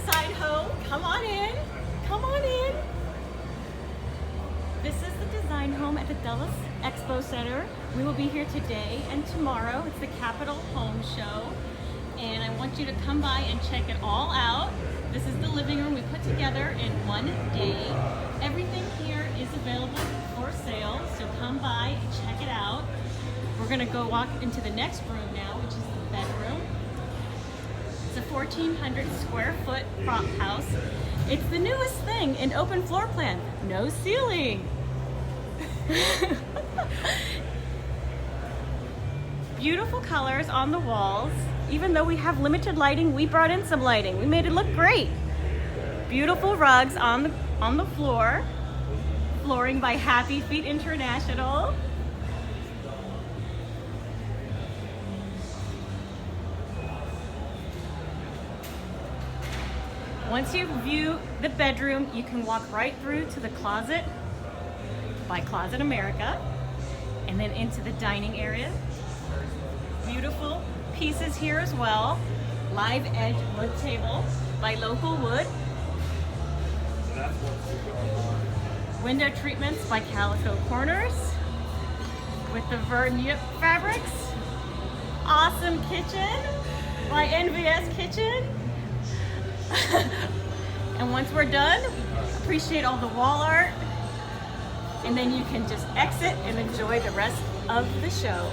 design home. Come on in. Come on in. This is the design home at the Dulles Expo Center. We will be here today and tomorrow. It's the Capitol Home Show. And I want you to come by and check it all out. This is the living room we put together in one day. Everything here is available for sale, so come by and check it out. We're gonna go walk into the next room now, which is the bedroom. It's a 1,400 square foot prop house. It's the newest thing in open floor plan, no ceiling. Beautiful colors on the walls. Even though we have limited lighting, we brought in some lighting. We made it look great. Beautiful rugs on the floor. Flooring by Happy Feet International. Once you view the bedroom, you can walk right through to the closet by Closet America, and then into the dining area. Beautiful pieces here as well. Live edge wood table by Local Wood. Window treatments by Calico Corners with the Vernier fabrics. Awesome kitchen by NVS Kitchen. And once we're done, appreciate all the wall art, and then you can just exit and enjoy the rest of the show.